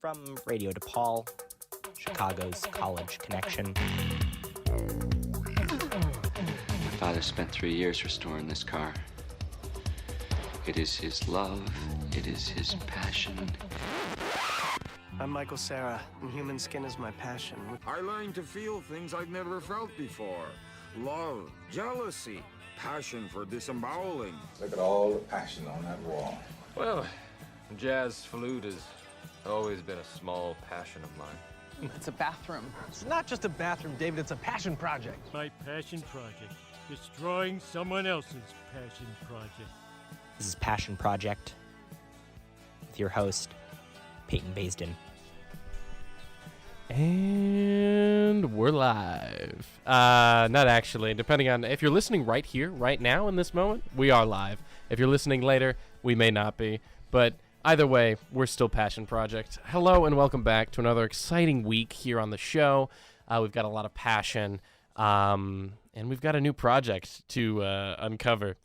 From Radio DePaul, Chicago's college connection. My father spent 3 years restoring this car. It is his love. It is his passion. I'm Michael Cera, and human skin is my passion. I learned to feel things I've never felt before. Love, jealousy, passion for disemboweling. Look at all the passion on that wall. Well, jazz flute has always been a small passion of mine. It's a bathroom. It's not just a bathroom, David, it's a passion project. My passion project. Destroying someone else's passion project. This is Passion Project with your host, Peyton Baisden. And we're live. Not actually, depending on if you're listening right here, right now in this moment, we are live. If you're listening later, we may not be. But either way, we're still Passion Project. Hello and welcome back to another exciting week here on the show. We've got a lot of passion, and we've got a new project to uncover.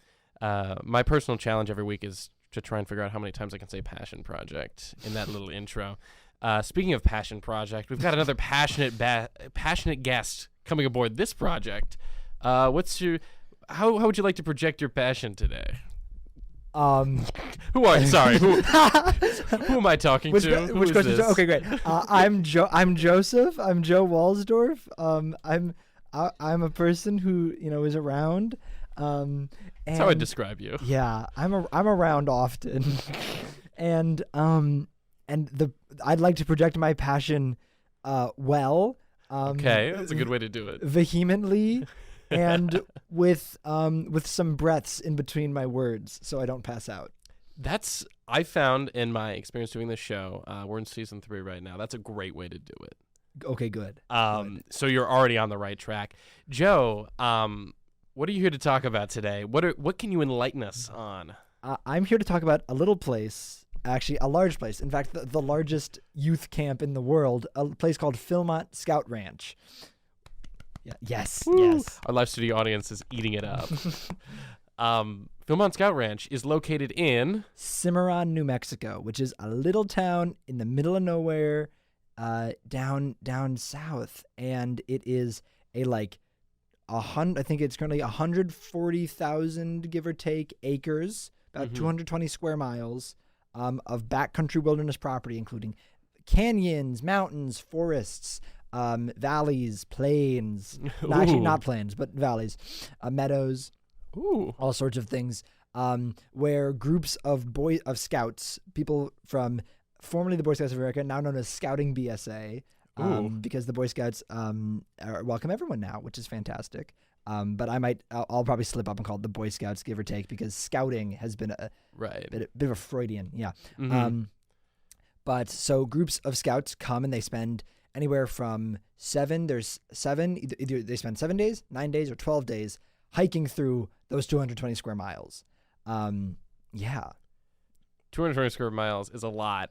My personal challenge every week is to try and figure out how many times I can say Passion Project in that little intro. Speaking of Passion Project, we've got another passionate guest coming aboard this project. How would you like to project your passion today? Who am I talking to? Which question? Okay, great. I'm Joseph. I'm Joe Walsdorf. I'm a person who is around. That's how I describe you. Yeah, I'm around often, and I'd like to project my passion, okay, that's a good way to do it. Vehemently, and with some breaths in between my words, so I don't pass out. I found in my experience doing this show. We're in season 3 right now. That's a great way to do it. Okay, good. So you're already on the right track, Joe. What are you here to talk about today? What can you enlighten us on? I'm here to talk about a little place, actually a large place. In fact, the largest youth camp in the world, a place called Philmont Scout Ranch. Yeah, yes, Woo! Yes. Our live studio audience is eating it up. Philmont Scout Ranch is located in Cimarron, New Mexico, which is a little town in the middle of nowhere, down south, and it is I think it's currently 140,000, give or take, acres, about 220 square miles of backcountry wilderness property, including canyons, mountains, forests, valleys, plains. Actually, not plains, but valleys, meadows, all sorts of things, where groups of scouts, people from formerly the Boy Scouts of America, now known as Scouting BSA, because the Boy Scouts welcome everyone now, which is fantastic. But I'll probably slip up and call it the Boy Scouts, give or take, because scouting has been a bit of a Freudian, yeah. Mm-hmm. But so groups of scouts come and they spend anywhere from either they spend 7 days, 9 days, or 12 days hiking through those 220 square miles. Yeah. 220 square miles is a lot.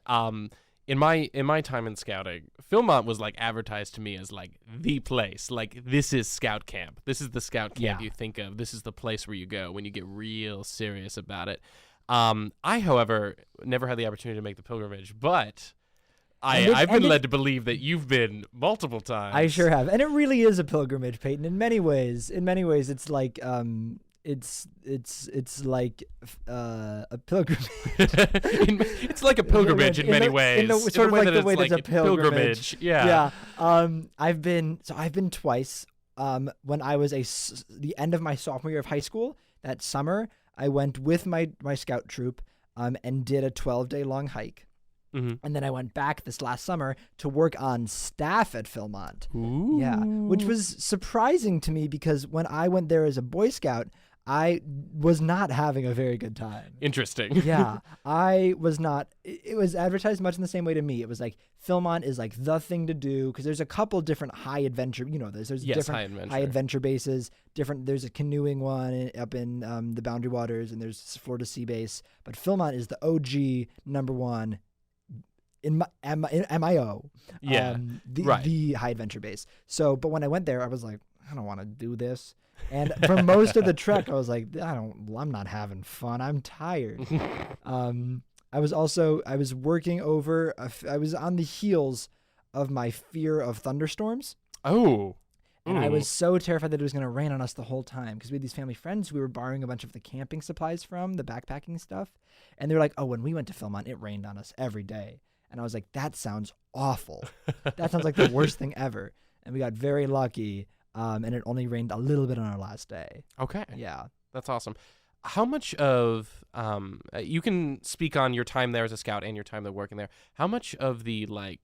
In my time in scouting, Philmont was advertised to me as the place. This is scout camp. This is the scout camp you think of. This is the place where you go when you get real serious about it. I, however, never had the opportunity to make the pilgrimage, but I've been led to believe that you've been multiple times. I sure have, and it really is a pilgrimage, Peyton. In many ways, it's like it's like a pilgrimage. It's like a pilgrimage in many ways. Sort of like the way that's a pilgrimage. Yeah. I've been twice. When I was the end of my sophomore year of high school, that summer, I went with my scout troop and did a 12-day long hike. Mm-hmm. And then I went back this last summer to work on staff at Philmont. Ooh. Yeah, which was surprising to me because when I went there as a Boy Scout, I was not having a very good time. Interesting. Yeah, I was not. It was advertised much in the same way to me. It was like Philmont is the thing to do because there's a couple different high adventure. There's different high adventure bases. There's a canoeing one up in the Boundary Waters, and there's Florida Sea Base. But Philmont is the OG number one. In MIO, the high adventure base. So, but when I went there, I was like, I don't want to do this. And for most of the trek, I was like, I'm not having fun. I'm tired. I was working over. I was on the heels of my fear of thunderstorms. Oh. And I was so terrified that it was going to rain on us the whole time because we had these family friends who we were borrowing a bunch of the camping supplies from, the backpacking stuff. And they're like, oh, when we went to Philmont, it rained on us every day. And I was like, that sounds awful. That sounds like the worst thing ever. And we got very lucky, and it only rained a little bit on our last day. Okay. Yeah. That's awesome. How much of, you can speak on your time there as a scout and your time there working there. How much of the, like,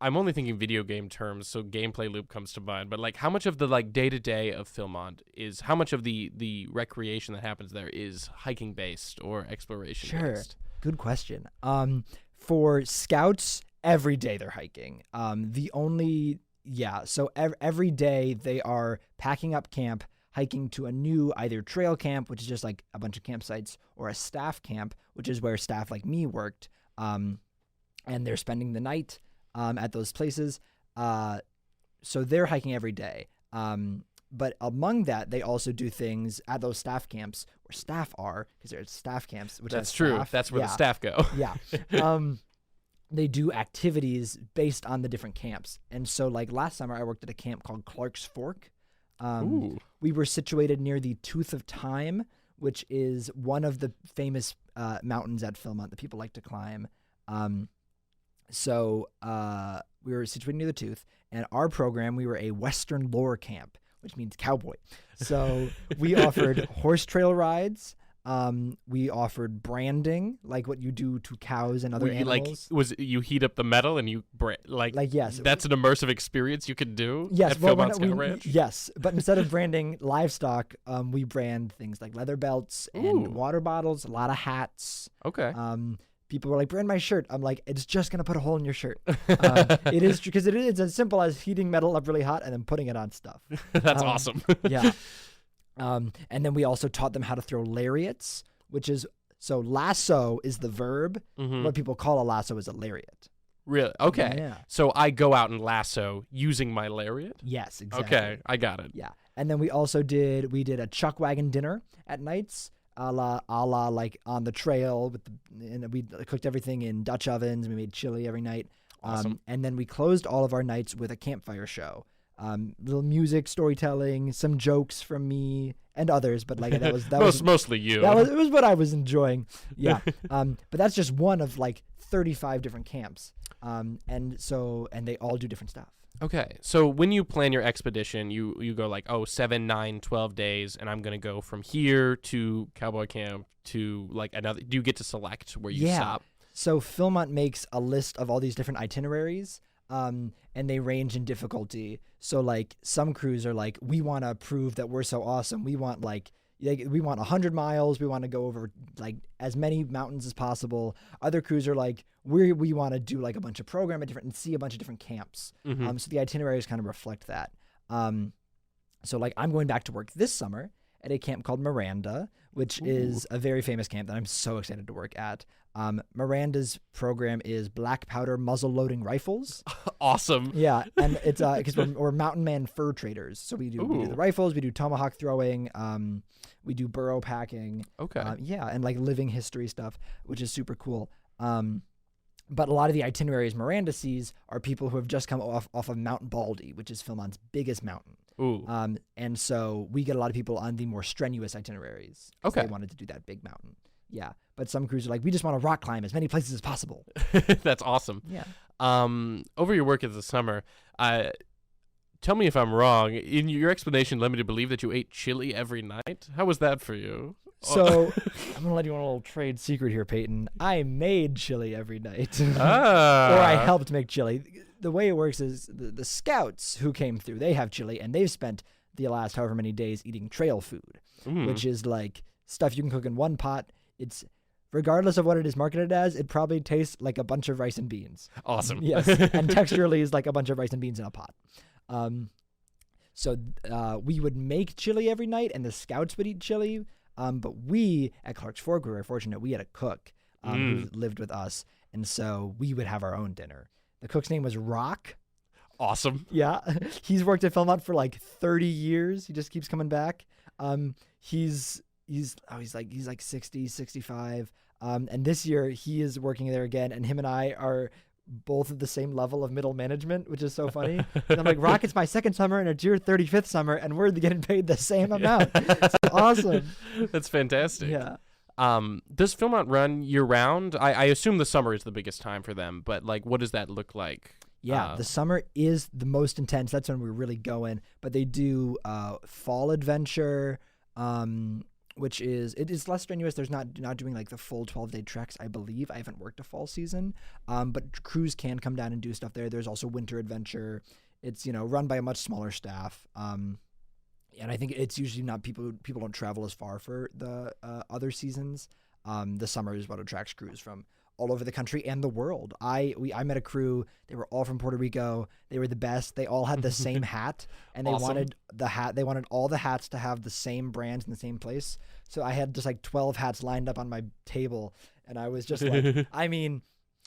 I'm only thinking video game terms, so gameplay loop comes to mind, but like how much of the like day-to-day of Philmont is, how much of the recreation that happens there is hiking based or exploration based? Good question. For scouts, every day they're hiking. So every day they are packing up camp, hiking to a new either trail camp, which is just like a bunch of campsites, or a staff camp, which is where staff like me worked. And they're spending the night at those places. So they're hiking every day. But among that, they also do things at those staff camps where staff are, because they're staff camps, which That's has true. staff. That's where the staff go. Yeah. They do activities based on the different camps. And so like last summer, I worked at a camp called Clark's Fork. We were situated near the Tooth of Time, which is one of the famous mountains at Philmont that people like to climb. So we were situated near the Tooth, and our program, we were a Western lore camp, which means cowboy. So we offered horse trail rides. We offered branding, like what you do to cows and other animals. You heat up the metal and you yes, that's an immersive experience you can do. Yes, at Philmont Scout Ranch. Yes, but instead of branding livestock, we brand things like leather belts and water bottles, a lot of hats. Okay. People were like, brand my shirt. I'm like, it's just going to put a hole in your shirt. It is, because it is as simple as heating metal up really hot and then putting it on stuff. That's awesome. Yeah. And then we also taught them how to throw lariats, which is, so lasso is the verb. Mm-hmm. What people call a lasso is a lariat. Really? Okay. Yeah. So I go out and lasso using my lariat? Yes, exactly. Okay, I got it. Yeah. And then we did a chuck wagon dinner at nights. A la like on the trail and we cooked everything in Dutch ovens. We made chili every night. Awesome. And then we closed all of our nights with a campfire show. Little music, storytelling, some jokes from me and others, but like that was mostly you. It was what I was enjoying. Yeah. But that's just one of like 35 different camps. And they all do different stuff. Okay, so when you plan your expedition, you go like, 7, 9, 12 days, and I'm going to go from here to cowboy camp to like another. Do you get to select where you stop? So Philmont makes a list of all these different itineraries, and they range in difficulty. So like some crews are like, we want to prove that we're so awesome. We want we want 100 miles. We want to go over like as many mountains as possible. Other crews are like, we want to do like a bunch of program and see a bunch of different camps. Mm-hmm. So the itineraries kind of reflect that. So like I'm going back to work this summer at a camp called Miranda, which is a very famous camp that I'm so excited to work at. Miranda's program is black powder muzzle loading rifles. Awesome. Yeah, and it's because we're mountain man fur traders. So we do the rifles, we do tomahawk throwing, we do burrow packing. Okay. And like living history stuff, which is super cool. But a lot of the itineraries Miranda sees are people who have just come off of Mount Baldy, which is Philmont's biggest mountain. Ooh. And so we get a lot of people on the more strenuous itineraries. Okay. They wanted to do that big mountain. Yeah. But some crews are like, we just want to rock climb as many places as possible. That's awesome. Yeah. Over your work as a summer, tell me if I'm wrong. In your explanation led me to believe that you ate chili every night. How was that for you? So I'm going to let you on a little trade secret here, Peyton. I made chili every night. Or I helped make chili. The way it works is the scouts who came through, they have chili, and they've spent the last however many days eating trail food, which is like stuff you can cook in one pot. It's, regardless of what it is marketed as, it probably tastes like a bunch of rice and beans. Awesome. Yes, and texturally is like a bunch of rice and beans in a pot. So we would make chili every night, and the scouts would eat chili. But we, at Clark's Fork, we were fortunate. We had a cook who lived with us, and so we would have our own dinner. The cook's name was Rock. Awesome. Yeah. He's worked at Philmont for like 30 years. He just keeps coming back. He's like 60, 65. And this year he is working there again, and him and I are both at the same level of middle management, which is so funny. And I'm like, Rocket's my second summer and it's your 35th summer, and we're getting paid the same amount. It's awesome. That's fantastic. Yeah. Does Philmont run year round? I assume the summer is the biggest time for them, but like, what does that look like? Yeah, the summer is the most intense. That's when we're really going. But they do fall adventure, which is less strenuous. There's not doing like the full 12-day treks, I believe. I haven't worked a fall season, but crews can come down and do stuff there. There's also winter adventure. It's run by a much smaller staff, and I think it's usually not people don't travel as far for the other seasons. The summer is what attracts crews from all over the country and the world. I met a crew. They were all from Puerto Rico. They were the best. They all had the same hat, and they wanted the hat. They wanted all the hats to have the same brands in the same place. So I had just like 12 hats lined up on my table, and I was just like, I mean,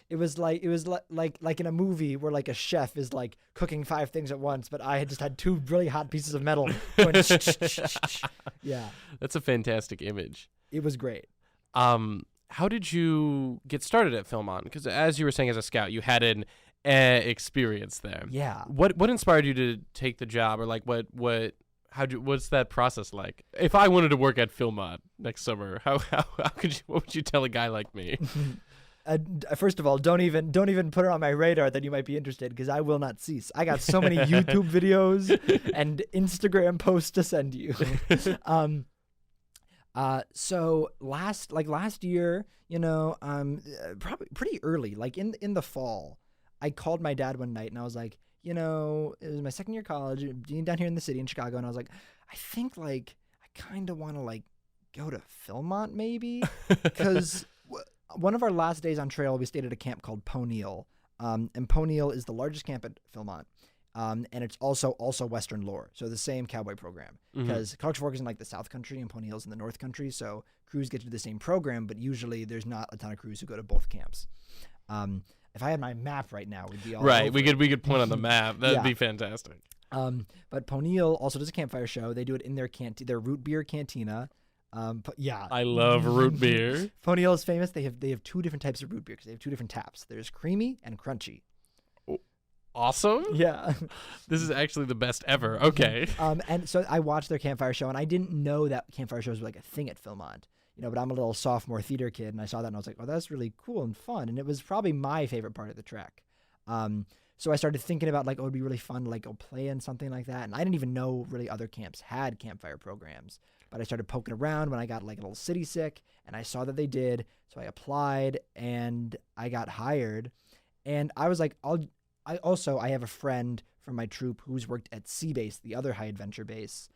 it was like in a movie where like a chef is like cooking 5 things at once, but I had just had 2 really hot pieces of metal going. Yeah, that's a fantastic image. It was great. How did you get started at Philmont? Because as you were saying, as a scout, you had an experience there. Yeah. What inspired you to take the job, or like what's that process like? If I wanted to work at Philmont next summer, what would you tell a guy like me? First of all, don't even put it on my radar that you might be interested, because I will not cease. I got so many YouTube videos and Instagram posts to send you. So last year, probably pretty early, like in the fall, I called my dad one night and I was like, it was my second year of college, being down here in the city in Chicago, and I was like, I think like I kind of want to like go to Philmont maybe, because one of our last days on trail, we stayed at a camp called Poniel, and Poniel is the largest camp at Philmont. And it's also Western lore, so the same cowboy program. Because College Fork is in like the South Country and Poniel's in the North Country, so crews get to do the same program, but usually there's not a ton of crews who go to both camps. If I had my map right now, we'd be all right. over We could point on the map. That'd be fantastic. But Poniel also does a campfire show. They do it in their root beer cantina. Yeah, I love root beer. Poniel is famous. They have 2 different types of root beer because they have 2 different taps. There's creamy and crunchy. Awesome. Yeah. This is actually the best ever. Okay. And so I watched their campfire show, and I didn't know that campfire shows were like a thing at Philmont, but I'm a little sophomore theater kid, and I saw that and I was like, oh, that's really cool and fun. And it was probably my favorite part of the trek. So I started thinking about like, oh, it'd be really fun to like go play in something like that. And I didn't even know really other camps had campfire programs, but I started poking around when I got like a little city sick, and I saw that they did. So I applied and I got hired, and I was like, I have a friend from my troop who's worked at Sea Base, the other high adventure base,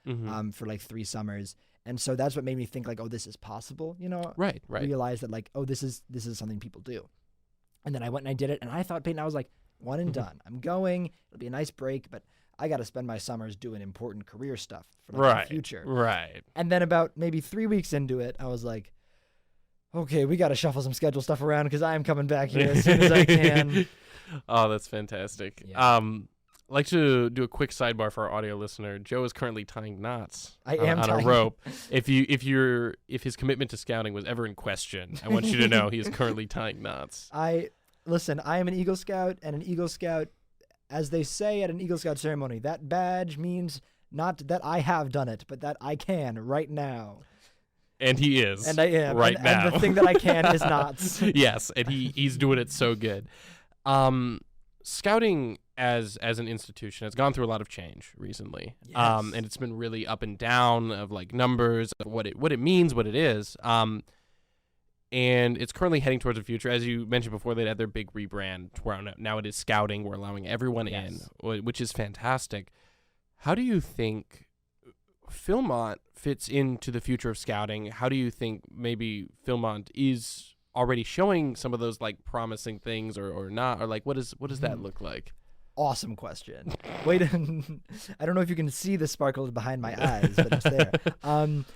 for like 3 summers. And so that's what made me think like, oh, this is possible, Right. Realize that like, oh, this is something people do. And then I went and I did it, and I thought, Peyton, I was like, one and done. I'm going. It'll be a nice break, but I got to spend my summers doing important career stuff for like, the future. Right. And then about maybe 3 weeks into it, I was like, okay, we got to shuffle some schedule stuff around because I am coming back here as soon as I can. Oh, that's fantastic. Yeah. I'd like to do a quick sidebar for our audio listener. Joe is currently tying knots on a rope. If his commitment to scouting was ever in question, I want you to know he is currently tying knots. Listen, I am an Eagle Scout, and an Eagle Scout, as they say at an Eagle Scout ceremony, that badge means not that I have done it, but that I can right now. And he is. And I am. Right now. And the thing that I can is knots. Yes, and he's doing it so good. Scouting as an institution has gone through a lot of change recently. Yes. And it's been really up and down of like numbers, of what it means, what it is. And it's currently heading towards the future. As you mentioned before, they had their big rebrand. Where now it is scouting. We're allowing everyone in, which is fantastic. How do you think Philmont fits into the future of scouting? How do you think maybe Philmont is already showing some of those like promising things or not? Or like what does that look like? Awesome question. Wait, I don't know if you can see the sparkles behind my eyes, but it's there.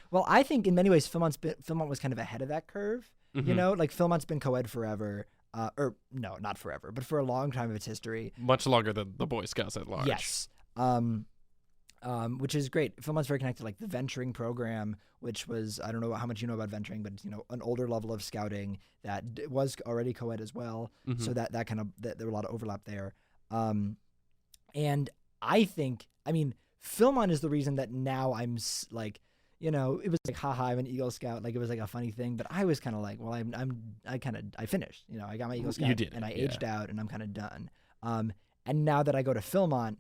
Well, I think in many ways Philmont was kind of ahead of that curve. Like Philmont's been co-ed forever. Or no, not forever, but for a long time of its history. Much longer than the Boy Scouts at large. Yes. which is great. Philmont's very connected, like the venturing program, which was, I don't know how much you know about venturing, but it's, an older level of scouting that was already co-ed as well. Mm-hmm. So that kind of, there were a lot of overlap there. And I think, Philmont is the reason that now I'm like, it was like, haha, I'm an Eagle Scout. Like, it was like a funny thing, but I was kind of like, well, I finished, I got my Eagle Scout. You did, and I aged out and I'm kind of done. And now that I go to Philmont,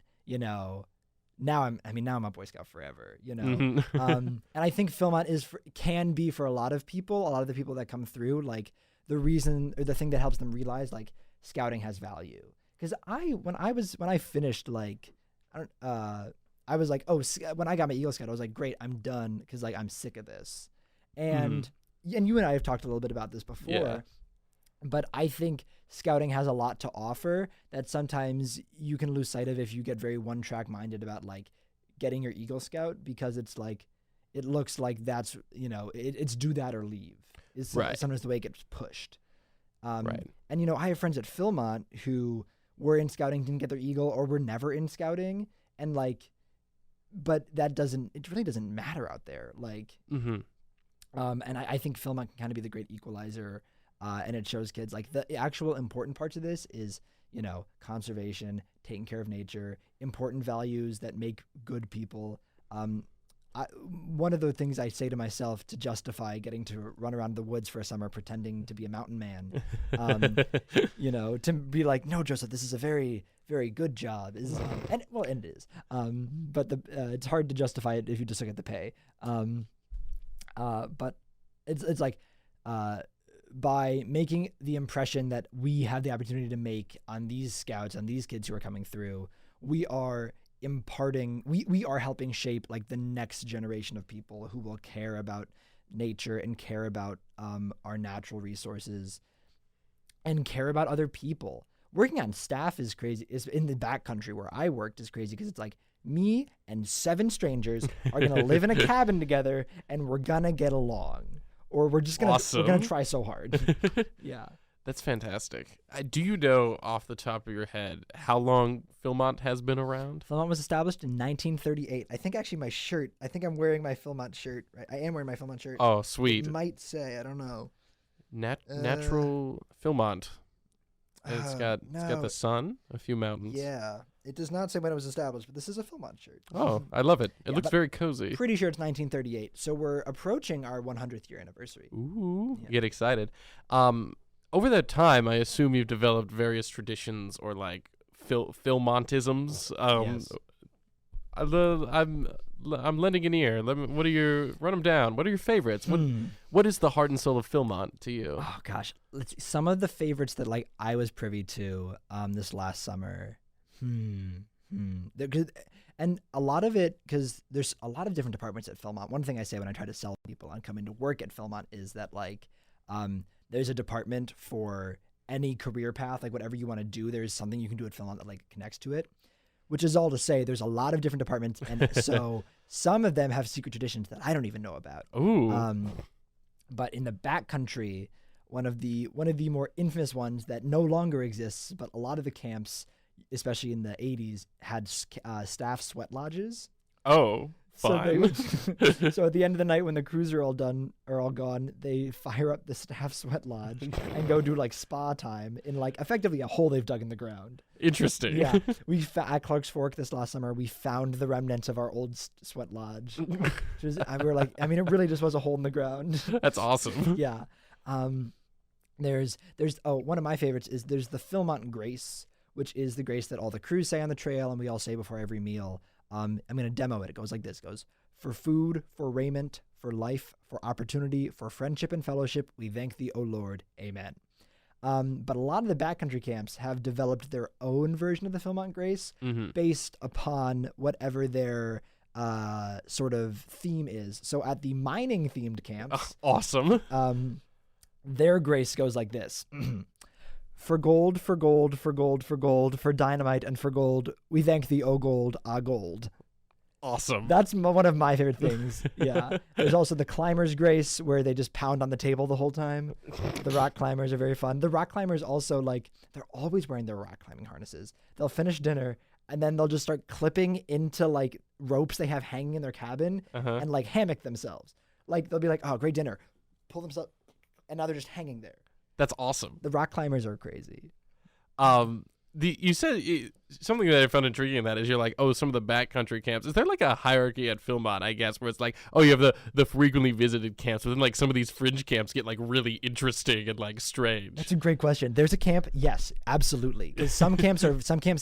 now I'm a Boy Scout forever, Mm-hmm. and I think Philmont can be for a lot of people, a lot of the people that come through, like the reason or the thing that helps them realize like scouting has value. Because when I finished, like, I was like, when I got my Eagle Scout, I was like, great, I'm done, because like I'm sick of this. And you and I have talked a little bit about this before. Yeah. But I think scouting has a lot to offer that sometimes you can lose sight of if you get very one-track minded about like getting your Eagle Scout, because it's like, it looks like that's, it's do that or leave is Right. sometimes the way it gets pushed. Right. And, I have friends at Philmont who were in scouting, didn't get their Eagle, or were never in scouting. And like, but it really doesn't matter out there. Like, Mm-hmm. And I think Philmont can kind of be the great equalizer. And it shows kids like the actual important parts of this is, conservation, taking care of nature, important values that make good people. One of the things I say to myself to justify getting to run around the woods for a summer pretending to be a mountain man, to be like, no, Joseph, this is a very, very good job. And it is. But it's hard to justify it if you just look at the pay. But it's like, by making the impression that we have the opportunity to make on these scouts, on these kids who are coming through, we are imparting, we are helping shape like the next generation of people who will care about nature and care about our natural resources and care about other people. Working on staff is crazy. Is in the backcountry where I worked is crazy because it's like me and 7 strangers are gonna live in a cabin together and we're gonna get along. Or we're just we're gonna try so hard. Yeah, that's fantastic. Do you know off the top of your head how long Philmont has been around? Philmont was established in 1938. I think actually my shirt. I think I'm wearing my Philmont shirt. Right? I am wearing my Philmont shirt. Oh, sweet. It might say, I don't know. Natural Philmont. It's got the sun, a few mountains. Yeah, it does not say when it was established, but this is a Philmont shirt. Oh, I love it. It looks very cozy. Pretty sure it's 1938. So we're approaching our 100th year anniversary. Ooh, get excited. Over that time, I assume you've developed various traditions or like Philmontisms. Yes. I'm lending an ear. Run them down. What are your favorites? What is the heart and soul of Philmont to you? Oh gosh, let's see. Some of the favorites that like I was privy to this last summer. And a lot of it, because there's a lot of different departments at Philmont. One thing I say when I try to sell people on coming to work at Philmont is that like there's a department for any career path, like whatever you want to do. There's something you can do at Philmont that like connects to it. Which is all to say, there's a lot of different departments, and so some of them have secret traditions that I don't even know about. Ooh. But in the backcountry, one of the more infamous ones that no longer exists, but a lot of the camps, especially in the 80s, had staff sweat lodges. Oh, fine. So at the end of the night, when the crews are all gone, they fire up the staff sweat lodge and go do like spa time in like effectively a hole they've dug in the ground. Interesting. Yeah, at Clark's Fork this last summer, we found the remnants of our old sweat lodge. We were like, it really just was a hole in the ground. That's awesome. Yeah. There's one of my favorites is there's the Philmont Grace, which is the grace that all the crews say on the trail and we all say before every meal. I'm going to demo it. It goes like this. It goes, for food, for raiment, for life, for opportunity, for friendship and fellowship, we thank thee, O Lord. Amen. But a lot of the backcountry camps have developed their own version of the Philmont Grace based upon whatever their sort of theme is. So at the mining themed camps, awesome. Their grace goes like this. For gold, for gold, for gold, for gold, for dynamite and for gold, we thank thee, O gold, ah gold. awesome. That's one of my favorite things. Yeah. There's also the climber's grace where they just pound on the table the whole time. The rock climbers are very fun. The rock climbers also, like, they're always wearing their rock climbing harnesses. They'll finish dinner and then they'll just start clipping into like ropes they have hanging in their cabin and like hammock themselves. Like they'll be like, oh, great dinner. Pull themselves, and now they're just hanging there. That's awesome. The rock climbers are crazy. You said something that I found intriguing in that is you're like, oh, some of the backcountry camps. Is there like a hierarchy at Philmont, I guess, where it's like, oh, you have the frequently visited camps, but then like some of these fringe camps get like really interesting and like strange. That's a great question. There's a camp, yes, absolutely. Because some camps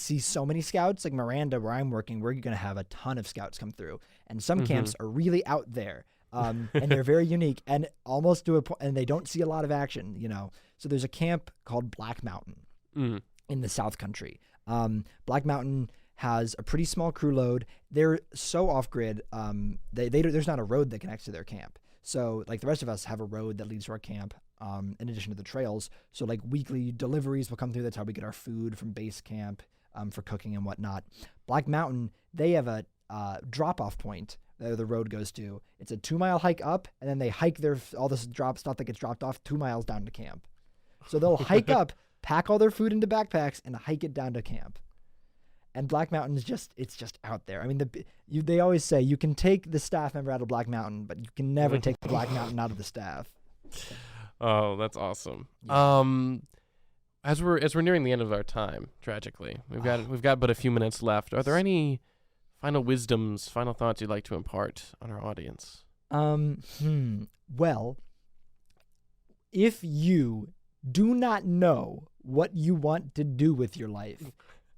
see so many scouts. Like Miranda, where I'm working, we're gonna have a ton of scouts come through, and some camps are really out there. And they're very unique and almost to a point, and they don't see a lot of action, you know. So there's a camp called Black Mountain in the South Country. Black Mountain has a pretty small crew load. They're so off grid. There's not a road that connects to their camp. So like the rest of us have a road that leads to our camp. In addition to the trails. So like weekly deliveries will come through. That's how we get our food from base camp for cooking and whatnot. Black Mountain, they have a drop-off point that the road goes to. It's a 2-mile hike up, and then they hike all this stuff that gets dropped off 2 miles down to camp. So they'll hike up, pack all their food into backpacks, and hike it down to camp. And Black Mountain is just out there. I mean, they always say you can take the staff member out of Black Mountain, but you can never take the Black Mountain out of the staff. Oh, that's awesome. Yeah. As we're nearing the end of our time, tragically, we've got but a few minutes left. Are there any final wisdoms, final thoughts you'd like to impart on our audience? Well, if you do not know what you want to do with your life,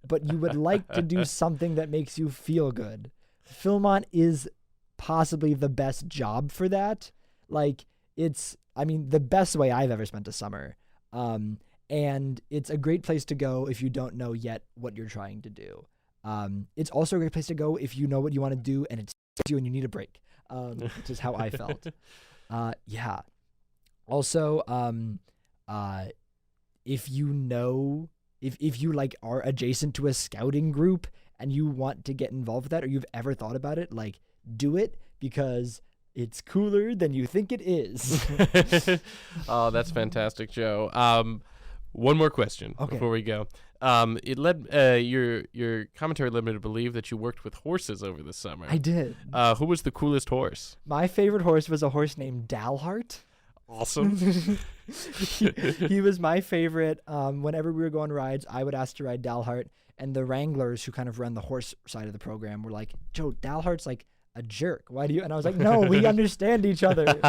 but you would like to do something that makes you feel good, Philmont is possibly the best job for that. Like, it's, I mean, the best way I've ever spent a summer. And it's a great place to go if you don't know yet what you're trying to do. It's also a great place to go if you know what you want to do and it's you and you need a break, which is how I felt. Yeah. Also, if you like are adjacent to a scouting group and you want to get involved with that, or you've ever thought about it, like, do it, because it's cooler than you think it is. Oh, that's fantastic, Joe. One more question before we go. It led your commentary led me to believe that you worked with horses over the summer. I did. Who was the coolest horse? My favorite horse was a horse named Dalhart. Awesome. He was my favorite. Whenever we were going rides, I would ask to ride Dalhart, and the wranglers who kind of run the horse side of the program were like, Joe, Dalhart's like a jerk. Why do you? And I was like, no, we understand each other.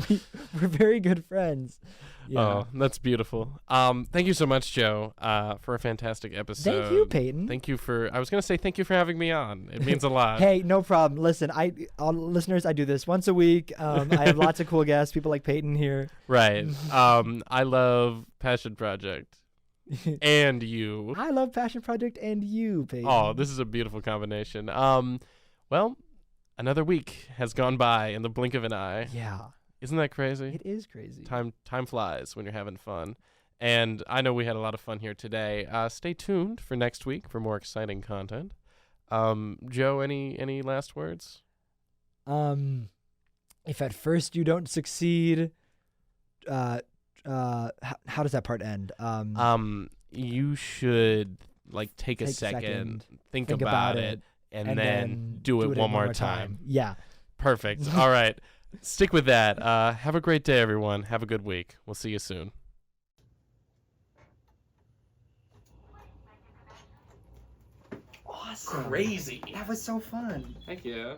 We're very good friends. Yeah. Oh, that's beautiful. Thank you so much, Joe, for a fantastic episode. Thank you, Peyton. Thank you for, I was going to say thank you for having me on. It means a lot. Hey, no problem. Listen, listeners, I do this once a week. I have lots of cool guests, people like Peyton here. Right. I love Passion Project. And you. I love Passion Project and you, Peyton. Oh, this is a beautiful combination. Well, another week has gone by in the blink of an eye. Yeah. Isn't that crazy? It is crazy. Time flies when you're having fun. And I know we had a lot of fun here today. Stay tuned for next week for more exciting content. Joe, any last words? If at first you don't succeed, how does that part end? You should like take a second, think about it, and then do it one more time. Yeah. Perfect. All right. Stick with that. Have a great day, everyone. Have a good week. We'll see you soon. Awesome. Crazy. That was so fun. Heck yeah.